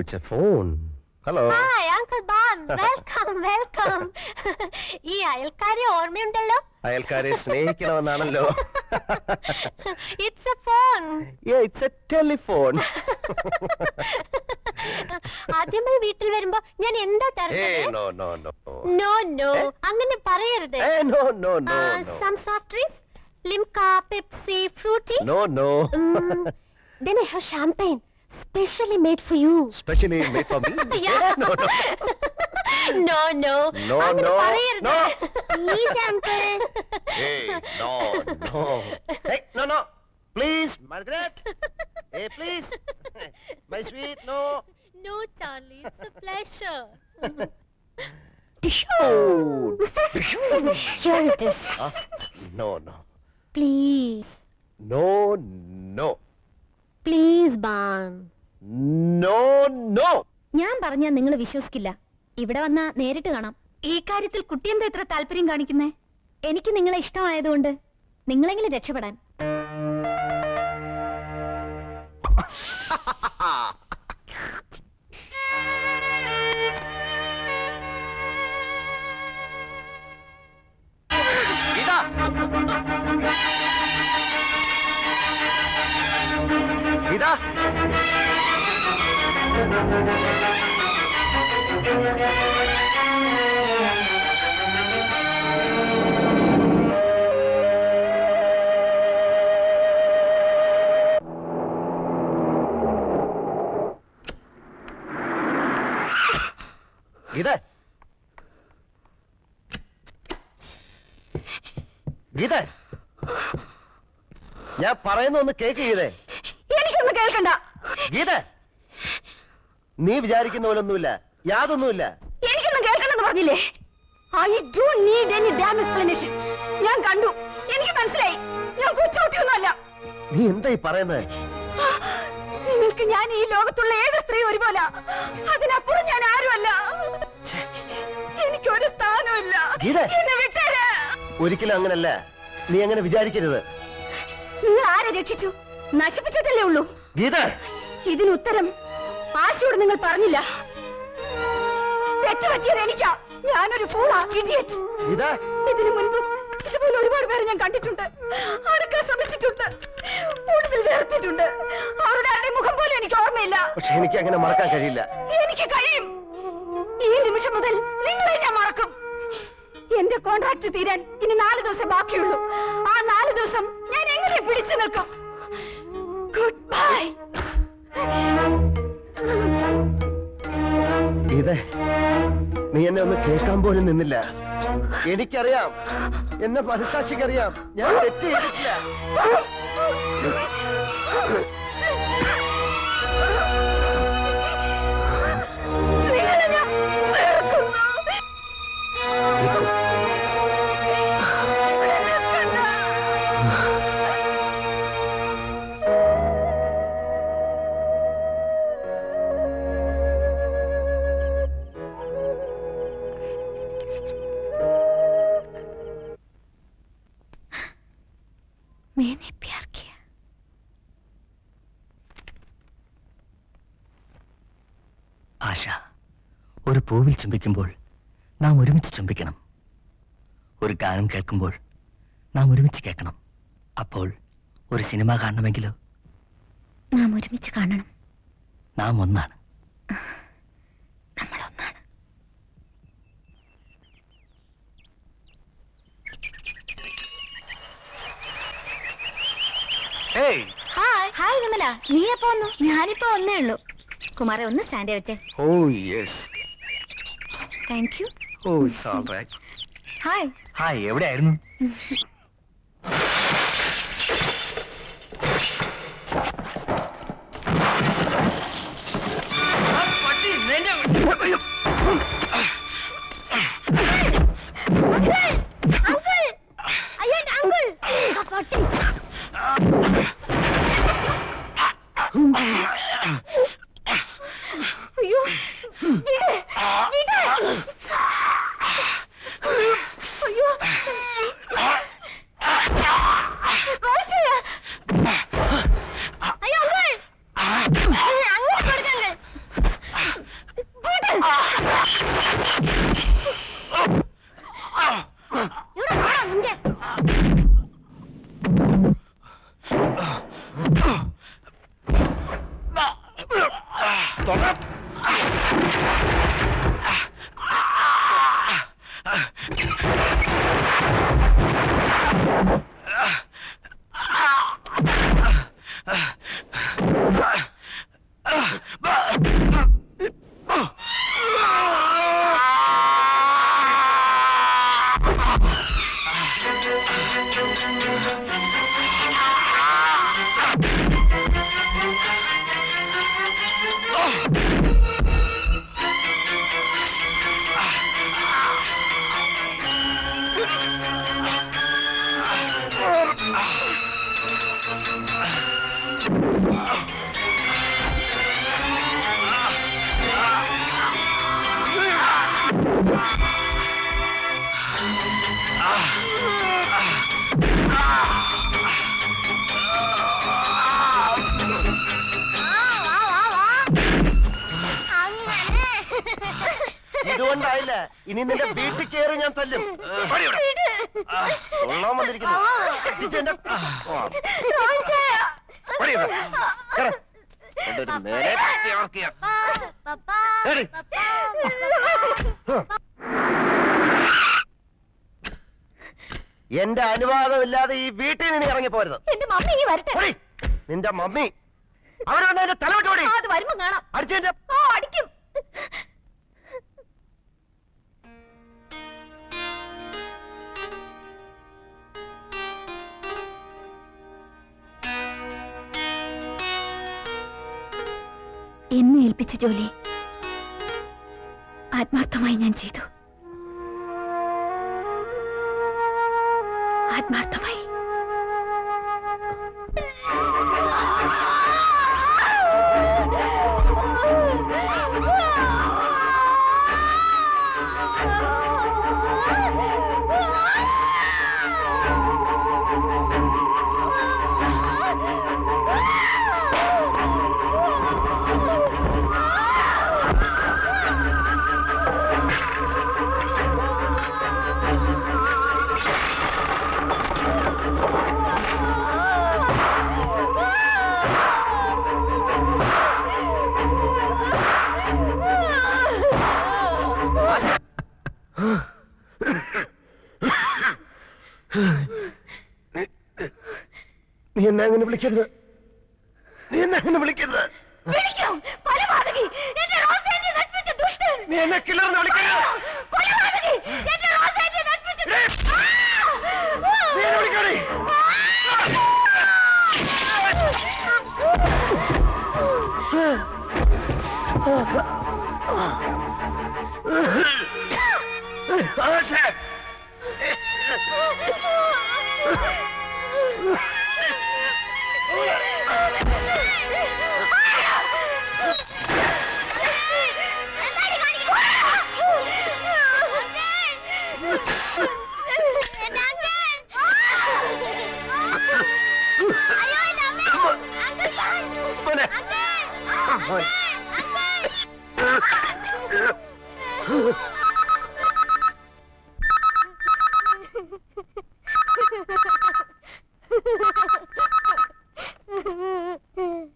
it's a phone. Hello. Hi, Uncle Bon. Welcome, welcome. ഈ അയൽക്കാരെ ഓർമ്മയുണ്ടല്ലോ? അയൽക്കാരെ സ്നേഹിക്കണമെന്നാണല്ലോ. It's a phone. Yeah, it's a telephone. ആദ്യമായി വീട്ടിൽ വരുമ്പോ ഞാൻ എന്താ തരുന്നത്? Hey, no, no, no. No, no. അങ്ങനെ പറയരുത്. Hey, no, no, no, no. Some soft drinks? Limca, Pepsi, fruity? No, no. Then I have champagne. Specially made for you. Specially made for me? Yeah. No, no. No, no. No, no. No. Please, uncle. Hey, no, no. Hey, no, no. Please, Margaret. Hey, please. My sweet, no. No, Charlie. It's a pleasure. Oh. Here it is. No, no. Please. No, no. Please, Ban. No, no. ഞാൻ പറഞ്ഞാൽ നിങ്ങൾ വിശ്വസിക്കില്ല. ഇവിടെ വന്നാ നേരിട്ട് കാണാം. ഈ കാര്യത്തിൽ കുട്ടി എന്താ ഇത്ര താല്പര്യം കാണിക്കുന്നേ? എനിക്ക് നിങ്ങളെ ഇഷ്ടമായതുകൊണ്ട് നിങ്ങളെങ്കിലും രക്ഷപ്പെടാൻ. Gita! Gita! Gita! ഞാൻ പറയുന്ന ഒന്ന് കേക്ക് ചെയ്തേ. എനിക്കൊന്നും കേൾക്കണ്ട. ഗീത, നീ വിചാരിക്കുന്ന പോലൊന്നുമില്ല, യാതൊന്നുമില്ല. എനിക്കൊന്നും കേൾക്കണമെന്ന് പറഞ്ഞില്ലേ? I don't need any damn explanation. ഞാൻ കണ്ടു, എനിക്ക് മനസ്സിലായി. ഞാൻ കൊച്ചുകുട്ടിയൊന്നുമല്ല. നീ എന്തായി പറയുന്നത്? നിങ്ങൾക്ക് ഞാൻ ഈ ലോകത്തുള്ള ഏത് സ്ത്രീ ഒരുപോലെ, അതിനപ്പുറം ഞാൻ ആരുമല്ല. എനിക്കൊരു സ്ഥാനമില്ല. എന്നെ വിട്ടേര്. ഒരിക്കലും അങ്ങനല്ല, നീ അങ്ങനെ വിചാരിക്കരുത്. നിങ്ങൾ ആരെ രക്ഷിച്ചു? നശിപ്പിച്ചിട്ടല്ലേ ഉള്ളൂ. ഗീത, ഇതിന് ഉത്തരം ആശയോട് നിങ്ങൾ പറഞ്ഞില്ല. തെറ്റുപറ്റിയത് എനിക്കാ. ഞാനൊരു ഫൂളാ, ഇഡിയറ്റ്. ഇതിനു മുൻപ് ഇതുപോലെ ഒരുപാട് പേരെ ഞാൻ കണ്ടിട്ടുണ്ട്, അടുക്കാൻ ശ്രമിച്ചിട്ടുണ്ട്, കൂടുതൽ വേർത്തിട്ടുണ്ട്. അവരുടെ ആരുടെ മുഖം പോലും എനിക്ക് ഓർമ്മയില്ല. പക്ഷെ എനിക്ക് അങ്ങനെ മറക്കാൻ കഴിയില്ല. എനിക്ക് കഴിയും. ഈ നിമിഷം മുതൽ നിങ്ങളെ ഞാൻ മറക്കും. എന്റെ കോൺട്രാക്ട് തീരാൻ ഇനി 4 ദിവസം ബാക്കിയുള്ളൂ. ആ 4 ദിവസം ഞാൻ എങ്ങനെ പിടിച്ചു നിൽക്കും? Good bye. ഗീത, നീ എന്നെ ഒന്ന് കേൾക്കാൻ പോലും നിന്നില്ല. എനിക്കറിയാം, എന്നെ മനസ്സാക്ഷിക്കറിയാം, ഞാൻ തെറ്റ് ചെയ്തിട്ടില്ല. मैंने प्यार किया. ആശ, ഒരു പൂവിൽ ചുംബിക്കുമ്പോൾ നാം ഒരുമിച്ച് ചുംബിക്കണം. ഒരു ഗാനം കേൾക്കുമ്പോൾ നാം ഒരുമിച്ച് കേൾക്കണം. അപ്പോൾ ഒരു സിനിമ കാണണമെങ്കിലോ നാം ഒരുമിച്ച് കാണണം. നാം ഒന്നാണ്. നമ്മൾ ഒന്നാണ്. ഹായ് ഹായ് വിമല, നീ എപ്പോ വന്നു? ഞാനിപ്പോ വന്നേ ഉള്ളൂ. കുമാരെ ഒന്ന് സ്റ്റാൻഡ് വെച്ചേ. Oh yes. Thank you. Oh, it's all right. Hi. Hi, എവിടെയായിരുന്നു? അയ്യോ, അയ്യോ, അയ്യോ, ഇതുകൊണ്ടായില്ല, ഇനി നിന്റെ വീട്ടിൽ കയറി ഞാൻ തല്ലും. കൊള്ളാൻ വന്നിരിക്കുന്നു. അടിച്ചെന്റെ മേലെ എന്റെ അനുവാദമില്ലാതെ ഈ വീട്ടിൽ നിന്ന് ഇറങ്ങിപ്പോരുത്. എന്റെ മമ്മി ഇനി വരട്ടെ. നിന്റെ മമ്മി അവരവന്റെ എന്റെ തലവിട്ടോടി. അത് വരുമ്പോ കാണാം. അടിച്ചെന്റെ അടിക്കും. എന്നെ ഏൽപ്പിച്ച ജോലി ആത്മാർത്ഥമായി ഞാൻ ചെയ്തു. ആത്മാർത്ഥമായി. നീ എന്നെ അങ്ങനെ വിളിക്കരുത്. നീ എന്നെ അങ്ങനെ വിളിക്കരുത്. നീ എന്നെ കിളർന്ന് വിളിക്കരുത്. നീ എന്നെ വിളിക്കണേ.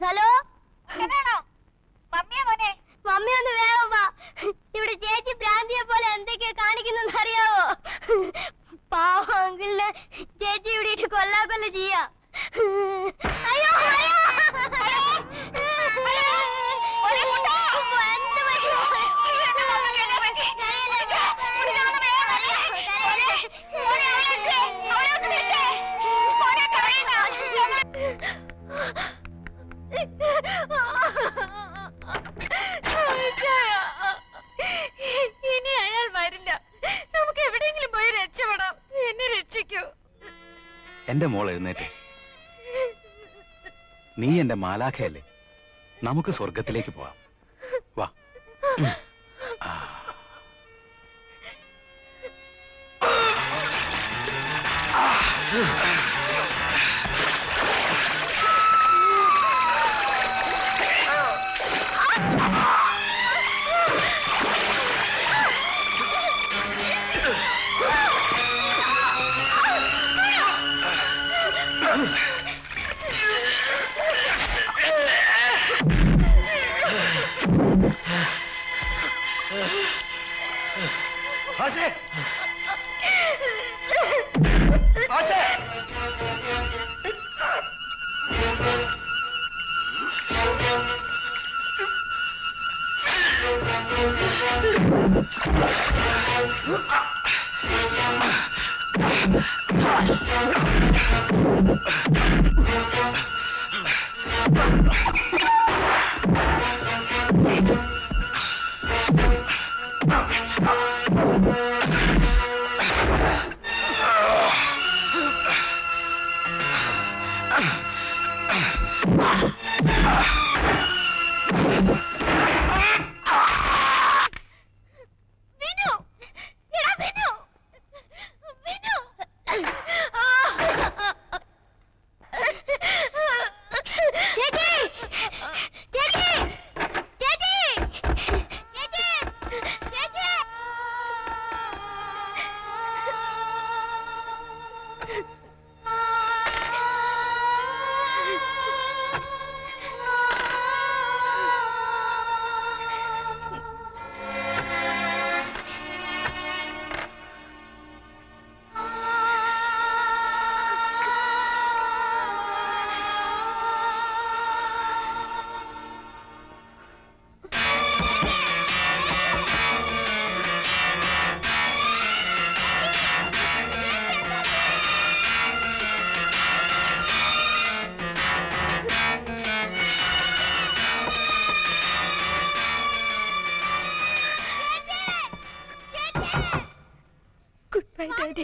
ഹലോ, മമ്മി ഒന്ന് വേഗം വാ. ഇവിടെ ചേച്ചി ഭ്രാന്തിയെ പോലെ എന്തൊക്കെയാ കാണിക്കുന്നെന്ന് അറിയാവോ? പാവം അങ്കിളിനെ ചേച്ചി ഇവിടെ ഇട്ട് കൊല്ലാക്കൊല്ല ചെയ്യാ. അയ്യോ ഇനി അയാൾ വരില്ല. നമുക്ക് എവിടെയെങ്കിലും പോയി രക്ഷപ്പെടാം. എന്നെ രക്ഷിക്കൂ. എന്റെ മോൾ എഴുന്നേറ്റ്. നീ എന്റെ മാലാഖയല്ലേ, നമുക്ക് സ്വർഗത്തിലേക്ക് പോവാം. വാ. ആശേ ആശേ Goodbye, Daddy.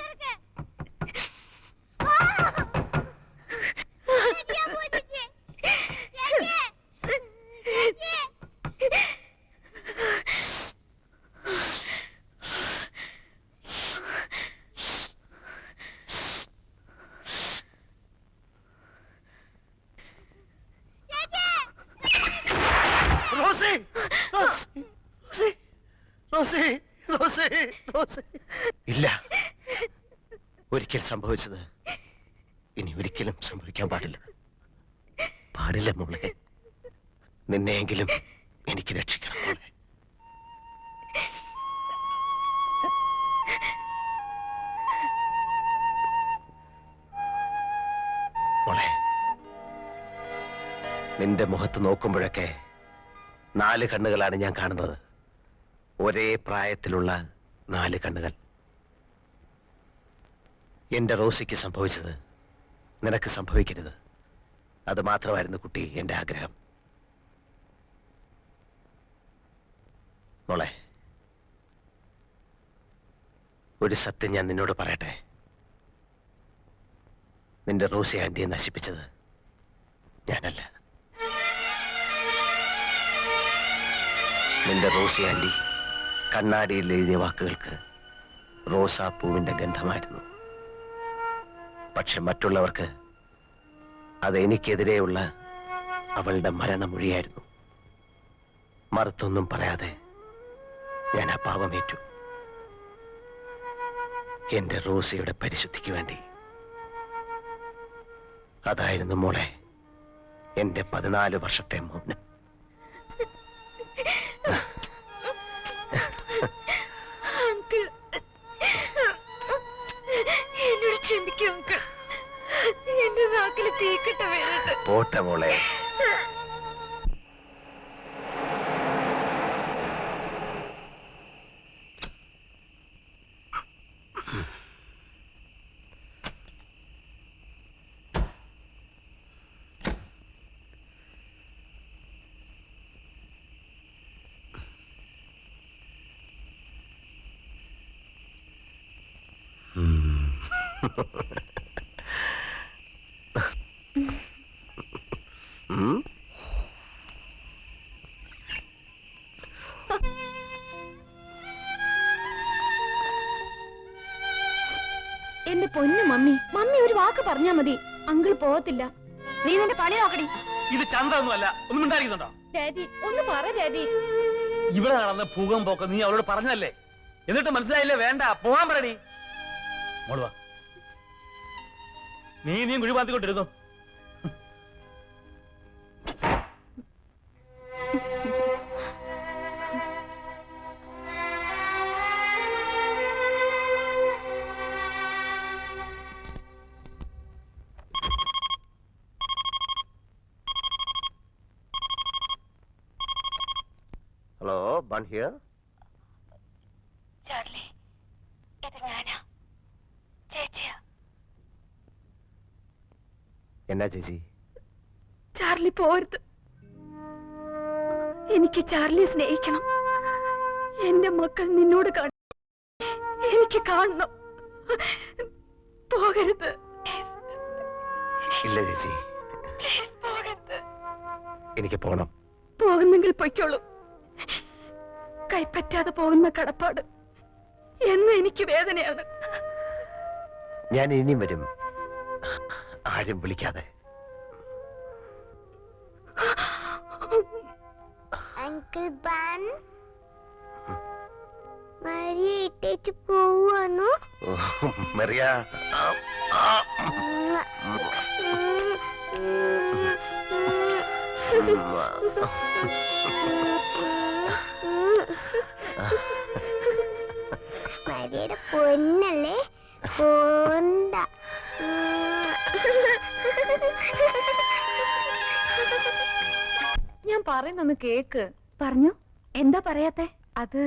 Rosie Rosie Rosie Rosie Rosie ഇല്ല, ഒരിക്കൽ സംഭവിച്ചത് ഇനി ഒരിക്കലും സംഭവിക്കാൻ പാടില്ല. പാടില്ല മോളെ. നിന്നെയെങ്കിലും എനിക്ക് രക്ഷിക്കണം മോളെ. മോളെ, നിന്റെ മുഖത്ത് നോക്കുമ്പോഴൊക്കെ 4 കണ്ണുകളാണ് ഞാൻ കാണുന്നത്. ഒരേ പ്രായത്തിലുള്ള 4 കണ്ണുകൾ. എന്റെ റോസിക്ക് സംഭവിച്ചത് നിനക്ക് സംഭവിക്കരുത്. അത് മാത്രമായിരുന്നു കുട്ടി എന്റെ ആഗ്രഹം. മോളെ, ഒരു സത്യം ഞാൻ നിന്നോട് പറയട്ടെ. നിന്റെ റോസി ആന്റിയെ നശിപ്പിച്ചത് ഞാനല്ല. നിന്റെ റോസി ആന്റി കണ്ണാടിയിൽ എഴുതിയ വാക്കുകൾക്ക് റോസാപ്പൂവിന്റെ ഗന്ധമായിരുന്നു. പക്ഷെ മറ്റുള്ളവർക്ക് അത് എനിക്കെതിരെയുള്ള അവളുടെ മരണമൊഴിയായിരുന്നു. മറുത്തൊന്നും പറയാതെ ഞാൻ ആ പാപമേറ്റു. എന്റെ റോസിയുടെ പരിശുദ്ധിക്ക് വേണ്ടി. അതായിരുന്നു മോളെ എന്റെ 14 വർഷത്തെ മൗനം. അങ്കിൾ, എന്നോട് ക്ഷമിക്കും അങ്കിൾ. എന്റെ നാക്കിൽ തീക്കട്ട വീണിട്ട്. പോട്ടെ മോളെ. എന്റെ പൊന്നു മമ്മി, മമ്മി ഒരു വാക്ക് പറഞ്ഞാ മതി, അങ്കിൾ പോകത്തില്ല. നീ നിന്റെ പണി നോക്കടി. ഇത് ചന്ദ്രൊന്നുമല്ല. ഒന്നും ഉണ്ടായിരിക്കുന്നുണ്ടോ? ഡാഡി ഒന്ന് പറ ഡാഡി. ഇവിടെ നടന്ന ഭൂകമ്പൊക്കെ നീ അവളോട് പറഞ്ഞല്ലേ? എന്നിട്ട് മനസ്സിലായില്ലേ? വേണ്ട, പോകാൻ പറയടി. മോളുവാ, നീ കുഴിപാത്തിക്കൊണ്ടിരുന്നു. Hello, bun here. ചാർലി, ഇത് ഞാനാ, ചേച്ചിയാ. എന്നാ ചേച്ചി? ചാർലി പോരുത്. എനിക്ക് ചാർലിയെ സ്നേഹിക്കണം. എന്റെ മക്കൾ നിന്നോട് എനിക്ക് കാണണം. പോകരുത്. ഇല്ല ചേച്ചി, എനിക്ക് പോണം. പോകുന്നെങ്കിൽ പൊയ്ക്കോളൂ. കൈപ്പറ്റാതെ പോകുന്ന കടപ്പാട് എന്ന് എനിക്ക് വേദനയാണ്. ഞാൻ ഇനിയും വരും, ആരും വിളിക്കാതെ. അങ്കിൾ ബാൻ മരിയ ഇട്ടേച്ച് പോവാണോ? മറിയ, മരിയുടെ പൊന്നല്ലേ, പോണ്ട. ഞാൻ പറയുന്നൊന്ന് കേക്ക്. പറഞ്ഞു. എന്താ പറയാത്തെ? അത്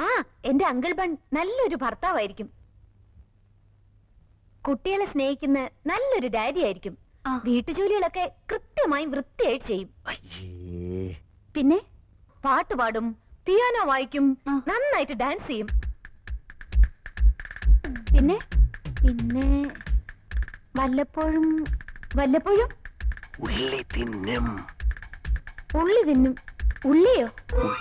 ആ, എന്റെ അങ്കിൾ ബൺ നല്ലൊരു ഭർത്താവായിരിക്കും. കുട്ടികളെ സ്നേഹിക്കുന്ന നല്ലൊരു ഡാഡി ആയിരിക്കും. വീട്ടുജോലികളൊക്കെ കൃത്യമായി വൃത്തിയായിട്ട് ചെയ്യും. പിന്നെ പാട്ട് പാടും, പിയാനോ വായിക്കും, നന്നായിട്ട് ഡാൻസ് ചെയ്യും. പിന്നെ പിന്നെ വല്ലപ്പോഴും വല്ലപ്പോഴും ഉള്ളി തിന്നും. ഉള്ളി തിന്നും. ഉള്ളിയോ? Oh,